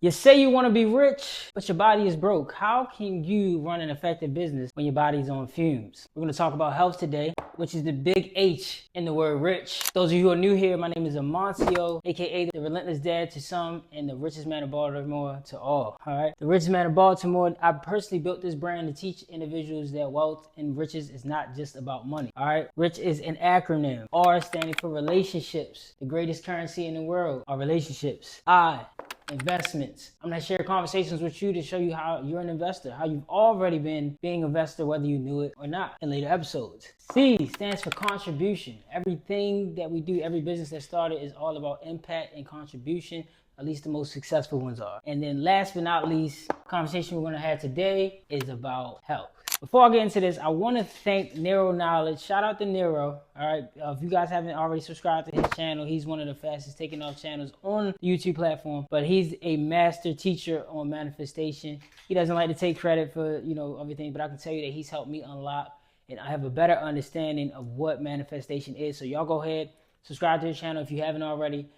You say you want to be rich, but your body is broke. How can you run an effective business when your body's on fumes? We're going to talk about health today, which is the big H in the word rich. Those of you who are new here, my name is Amancio, aka the Relentless Dad to some and the richest man of Baltimore to all. All right. The richest man of Baltimore, I personally built this brand to teach individuals that wealth and riches is not just about money. All right. Rich is an acronym. R standing for relationships. The greatest currency in the world are relationships. I, investments. I'm going to share conversations with you to show you how you're an investor, how you've already been being an investor, whether you knew it or not, in later episodes. C stands for contribution. Everything that we do, every business that started is all about impact and contribution. At least the most successful ones are. And then last but not least, conversation we're going to have today is about health. Before I get into this, I want to thank Nero Knowledge. Shout out to Nero. All right. If you guys haven't already subscribed to his channel, he's one of the fastest taking off channels on the YouTube platform. But he's a master teacher on manifestation. He doesn't like to take credit for, everything. But I can tell you that he's helped me unlock and I have a better understanding of what manifestation is. So y'all go ahead, subscribe to his channel if you haven't already.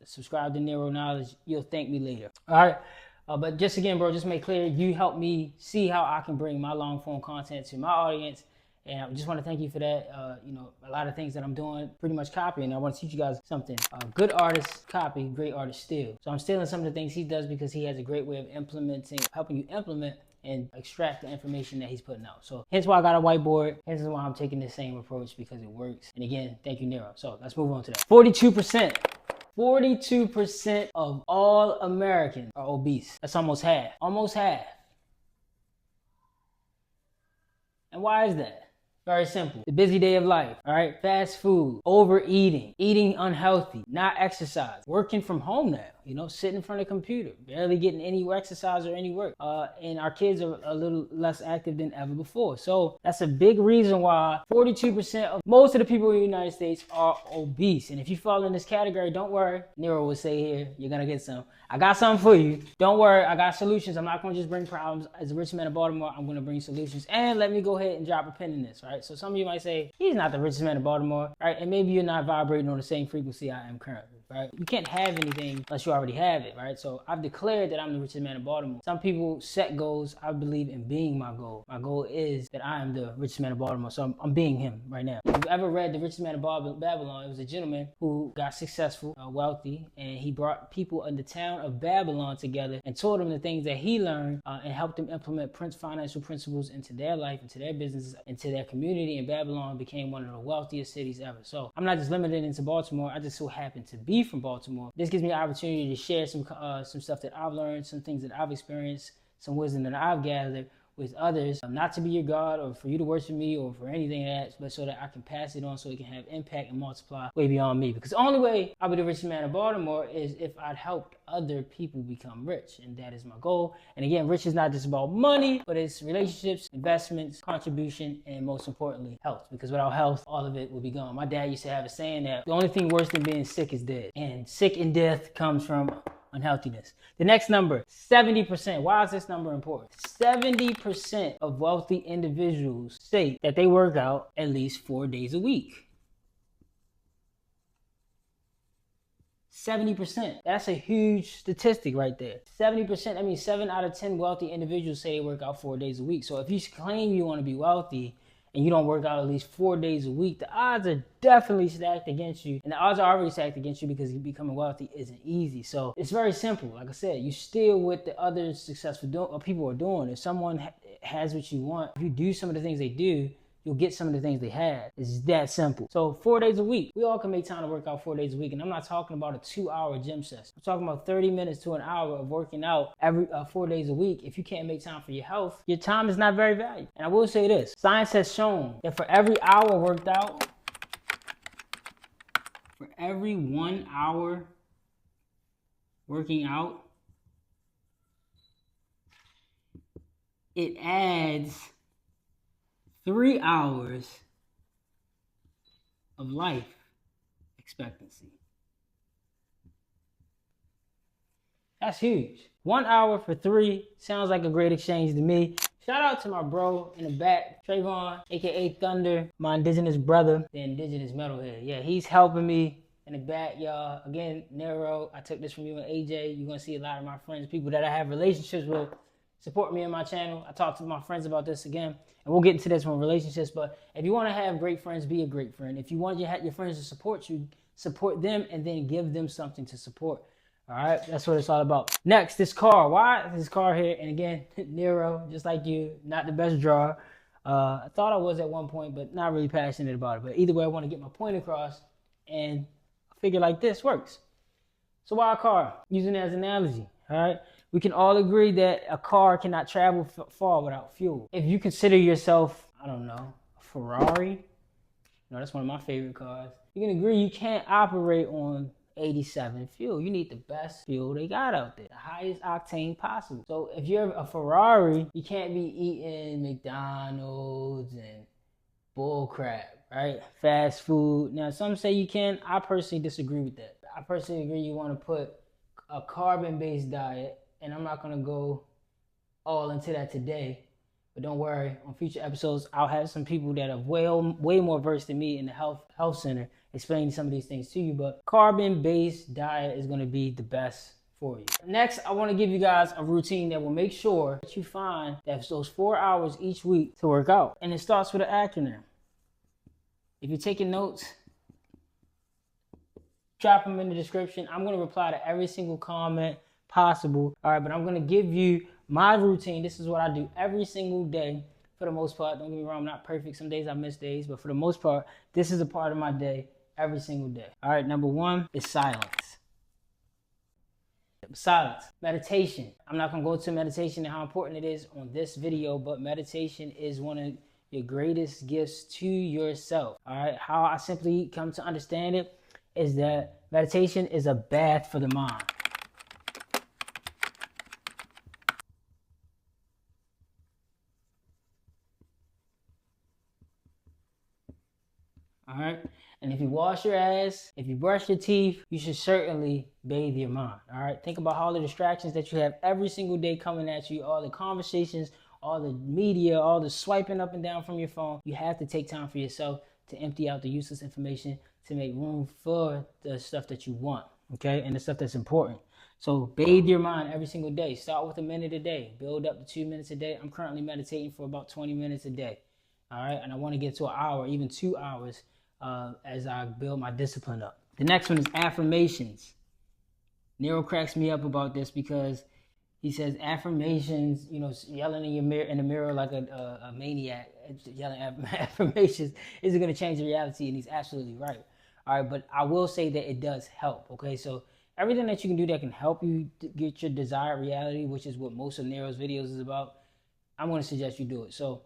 Subscribe to Nero Knowledge. You'll thank me later. All right. But just again, bro, just make clear, you help me see how I can bring my long form content to my audience. And I just want to thank you for that. A lot of things that I'm doing, pretty much copying. I want to teach you guys something. Good artists copy, great artists steal. So I'm stealing some of the things he does because he has a great way of helping you implement and extract the information that he's putting out. So hence why I got a whiteboard. Hence why I'm taking the same approach, because it works. And again, thank you, Nero. So let's move on to that. 42%. 42% of all Americans are obese. That's almost half. Almost half. And why is that? Very simple. The busy day of life, all right? Fast food, overeating, eating unhealthy, not exercise, working from home now, sitting in front of a computer, barely getting any exercise or any work. And our kids are a little less active than ever before. So that's a big reason why 42% of most of the people in the United States are obese. And if you fall in this category, don't worry. Nero will say here, you're going to get some. I got something for you. Don't worry. I got solutions. I'm not going to just bring problems. As a rich man of Baltimore, I'm going to bring solutions. And let me go ahead and drop a pin in this, right? So some of you might say, he's not the richest man of Baltimore, right? And maybe you're not vibrating on the same frequency I am currently, right? You can't have anything unless you already have it, right? So I've declared that I'm the richest man of Baltimore. Some people set goals. I believe in being my goal. My goal is that I am the richest man of Baltimore. So I'm being him right now. If you've ever read The Richest Man of Babylon, it was a gentleman who got successful, wealthy, and he brought people in the town of Babylon together and taught them the things that he learned and helped them implement financial principles into their life, into their businesses, into their community. And Babylon became one of the wealthiest cities ever. So I'm not just limited into Baltimore. I just so happen to be from Baltimore. This gives me the opportunity to share some stuff that I've learned, some things that I've experienced, some wisdom that I've gathered with others, not to be your God or for you to worship me or for anything like that, but so that I can pass it on so it can have impact and multiply way beyond me. Because the only way I'll be the richest man of Baltimore is if I'd helped other people become rich. And that is my goal. And again, rich is not just about money, but it's relationships, investments, contribution, and most importantly, health. Because without health, all of it will be gone. My dad used to have a saying that the only thing worse than being sick is dead. And sick and death comes from unhealthiness. The next number, 70%. Why is this number important? 70% of wealthy individuals say that they work out at least 4 days a week. 70%. That's a huge statistic right there. 70%, that means 7 out of 10 wealthy individuals say they work out 4 days a week. So if you claim you want to be wealthy and you don't work out at least 4 days a week, the odds are definitely stacked against you. And the odds are already stacked against you because becoming wealthy isn't easy. So it's very simple. Like I said, you steal what the other successful people are doing. If someone has what you want, if you do some of the things they do, you'll get some of the things they have. It's that simple. So 4 days a week. We all can make time to work out 4 days a week. And I'm not talking about a 2-hour gym session. I'm talking about 30 minutes to an hour of working out every 4 days a week. If you can't make time for your health, your time is not very valuable. And I will say this. Science has shown that for every hour worked out, for every 1 hour working out, it adds 3 hours of life expectancy. That's huge. 1 hour for 3 sounds like a great exchange to me. Shout out to my bro in the back, Trayvon, aka Thunder, my indigenous brother, the indigenous metalhead. Yeah, he's helping me in the back, y'all. Again, Nero, I took this from you and AJ. You're going to see a lot of my friends, people that I have relationships with, support me in my channel. I talk to my friends about this again, and we'll get into this one, relationships. But if you want to have great friends, be a great friend. If you want your friends to support you, support them, and then give them something to support. All right, that's what it's all about. Next, this car. Why this car here? And again, Nero, just like you, not the best drawer. I thought I was at one point, but not really passionate about it. But either way, I want to get my point across, and a figure like this works. So why a car? Using it as an analogy, all right? We can all agree that a car cannot travel far without fuel. If you consider yourself, I don't know, a Ferrari, that's one of my favorite cars. You can agree you can't operate on 87 fuel. You need the best fuel they got out there, the highest octane possible. So if you're a Ferrari, you can't be eating McDonald's and bull crap, right? Fast food. Now, some say you can. I personally disagree with that. I personally agree you want to put a carbon-based diet, and I'm not going to go all into that today. But don't worry, on future episodes, I'll have some people that are way more versed than me in the health center explaining some of these things to you. But carbon-based diet is going to be the best for you. Next, I want to give you guys a routine that will make sure that you find that those 4 hours each week to work out. And it starts with an acronym. If you're taking notes, drop them in the description. I'm going to reply to every single comment possible. All right, but I'm going to give you my routine. This is what I do every single day for the most part. Don't get me wrong, I'm not perfect. Some days I miss days, but for the most part, this is a part of my day every single day. All right, number one is silence. Silence. Meditation. I'm not going to go to meditation and how important it is on this video, but meditation is one of your greatest gifts to yourself. All right, how I simply come to understand it is that meditation is a bath for the mind. All right. And if you wash your ass, if you brush your teeth, you should certainly bathe your mind. All right. Think about all the distractions that you have every single day coming at you, all the conversations, all the media, all the swiping up and down from your phone. You have to take time for yourself to empty out the useless information to make room for the stuff that you want. Okay. And the stuff that's important. So bathe your mind every single day. Start with a minute a day. Build up to 2 minutes a day. I'm currently meditating for about 20 minutes a day. All right. And I want to get to an hour, even 2 hours. As I build my discipline up. The next one is affirmations. Nero cracks me up about this because he says affirmations, yelling in the mirror like a maniac, yelling affirmations isn't going to change the reality, and he's absolutely right. All right, but I will say that it does help, okay? So everything that you can do that can help you get your desired reality, which is what most of Nero's videos is about, I'm going to suggest you do it. So,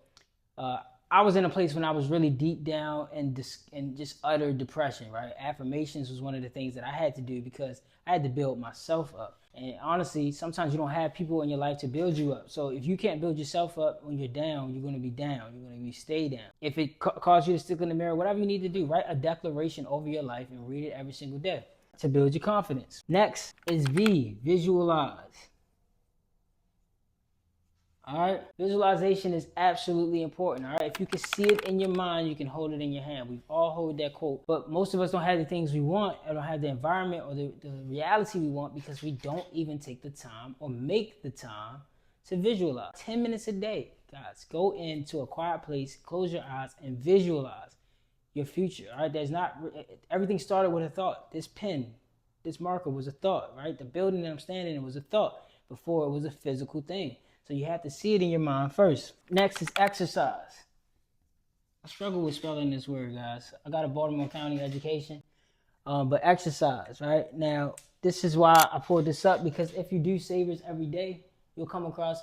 I was in a place when I was really deep down and just utter depression, right? Affirmations was one of the things that I had to do because I had to build myself up. And honestly, sometimes you don't have people in your life to build you up. So if you can't build yourself up when you're down, you're going to be down. You're going to stay down. If it causes you to stick in the mirror, whatever you need to do, write a declaration over your life and read it every single day to build your confidence. Next is visualize. All right, visualization is absolutely important. All right, if you can see it in your mind, you can hold it in your hand. We've all heard that quote, but most of us don't have the things we want, or don't have the environment or the reality we want because we don't even take the time or make the time to visualize. 10 minutes a day, guys. Go into a quiet place, close your eyes, and visualize your future. All right, everything started with a thought. This pen, this marker was a thought, right? The building that I'm standing in was a thought before it was a physical thing. So you have to see it in your mind first. Next is exercise. I struggle with spelling this word, guys. I got a Baltimore County education, but exercise, right? Now, this is why I pulled this up, because if you do savers every day, you'll come across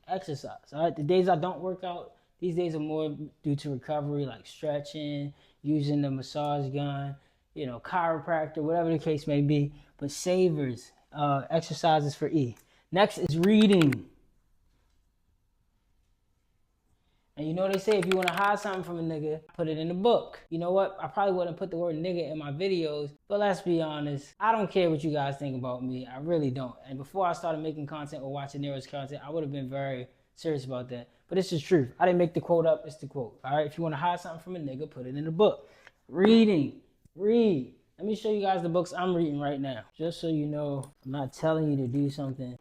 exercise, all right? The days I don't work out, these days are more due to recovery, like stretching, using the massage gun, chiropractor, whatever the case may be. But savers, exercises for E. Next is reading. And they say if you want to hide something from a nigga, put it in the book. You know what? I probably wouldn't put the word nigga in my videos, but let's be honest. I don't care what you guys think about me. I really don't. And before I started making content or watching Nero's content, I would have been very serious about that. But it's just truth. I didn't make the quote up. It's the quote. All right? If you want to hide something from a nigga, put it in the book. Reading. Read. Let me show you guys the books I'm reading right now, just so you know I'm not telling you to do something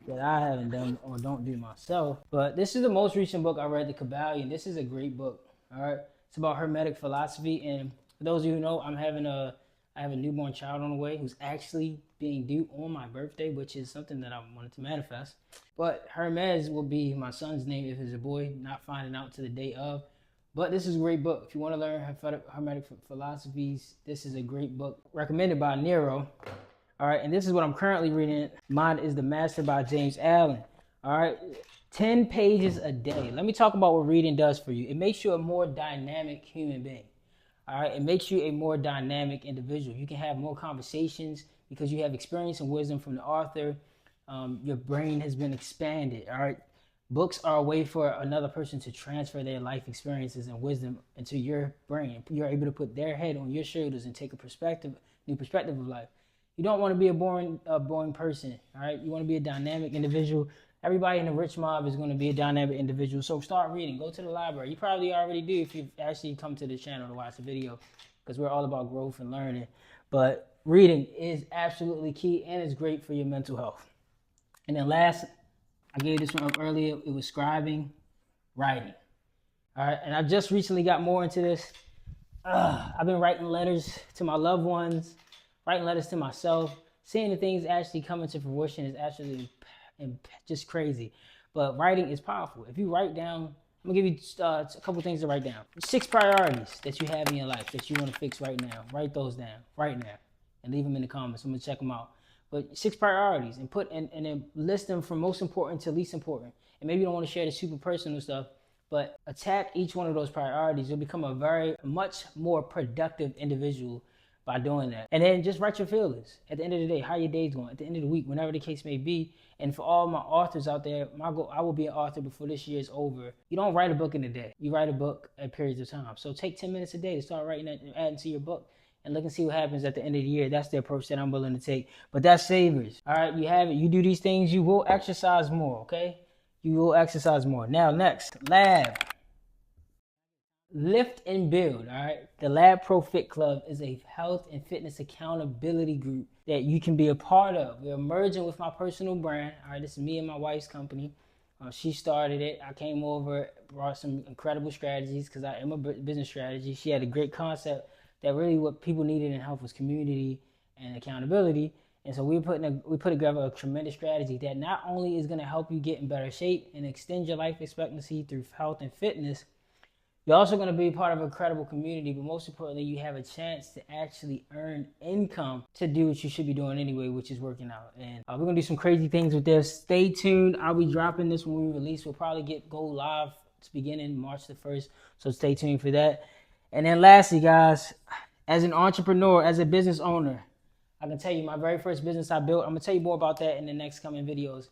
that I haven't done or don't do myself. But this is the most recent book I read, The Kabbalion. This is a great book. All right, it's about Hermetic philosophy, and for those of you who know, I have a newborn child on the way who's actually being due on my birthday, which is something that I wanted to manifest. But Hermes will be my son's name if it's a boy, not finding out to the day of. But this is a great book. If you want to learn Hermetic philosophies, this is a great book recommended by Nero. All right, and this is what I'm currently reading. Mine is The Master by James Allen. All right, 10 pages a day. Let me talk about what reading does for you. It makes you a more dynamic human being. All right, it makes you a more dynamic individual. You can have more conversations because you have experience and wisdom from the author. Your brain has been expanded. All right, books are a way for another person to transfer their life experiences and wisdom into your brain. You're able to put their head on your shoulders and take a new perspective of life. You don't want to be a boring person. All right, you want to be a dynamic individual. Everybody in the rich mob is going to be a dynamic individual. So start reading. Go to the library. You probably already do if you've actually come to the channel to watch the video, because we're all about growth and learning. But reading is absolutely key, and it's great for your mental health. And then last, I gave this one up earlier. It was scribing, writing. All right, and I just recently got more into this. I've been writing letters to my loved ones, writing letters to myself. Seeing the things actually come into fruition is actually just crazy. But writing is powerful. If you write down, I'm gonna give you a couple things to write down. 6 priorities that you have in your life that you want to fix right now. Write those down right now and leave them in the comments. I'm gonna check them out. But 6 priorities, and then list them from most important to least important. And maybe you don't want to share the super personal stuff, but attack each one of those priorities. You'll become a much more productive individual by doing that. And then just write your feelings. At the end of the day, how your day's going. At the end of the week, whenever the case may be. And for all my authors out there, my goal, I will be an author before this year is over. You don't write a book in a day. You write a book at periods of time. So take 10 minutes a day to start writing that and adding to your book. And look and see what happens at the end of the year. That's the approach that I'm willing to take. But that's savers. All right, you have it. You do these things, you will exercise more, okay? You will exercise more. Now, next, lab. Lift and build, all right? The Lab Pro Fit Club is a health and fitness accountability group that you can be a part of. We're merging with my personal brand, all right? This is me and my wife's company. She started it. I came over, brought some incredible strategies because I am a business strategy. She had a great concept that really what people needed in health was community and accountability. And so we put together a tremendous strategy that not only is going to help you get in better shape and extend your life expectancy through health and fitness, you're also going to be part of a credible community, but most importantly, you have a chance to actually earn income to do what you should be doing anyway, which is working out. And we're going to do some crazy things with this. Stay tuned. I'll be dropping this when we release. We'll probably go live. It's beginning March the 1st, so stay tuned for that. And then lastly, guys, as an entrepreneur, as a business owner, I can tell you my very first business I built. I'm going to tell you more about that in the next coming videos.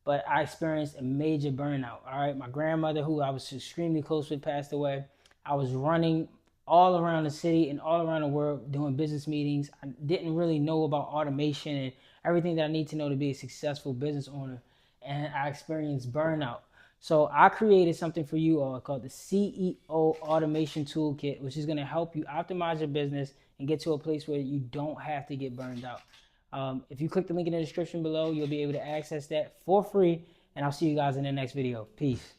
But I experienced a major burnout, all right? My grandmother, who I was extremely close with, passed away. I was running all around the city and all around the world doing business meetings. I didn't really know about automation and everything that I need to know to be a successful business owner. And I experienced burnout. So I created something for you all called the CEO Automation Toolkit, which is going to help you optimize your business and get to a place where you don't have to get burned out. If you click the link in the description below, you'll be able to access that for free. And I'll see you guys in the next video. Peace.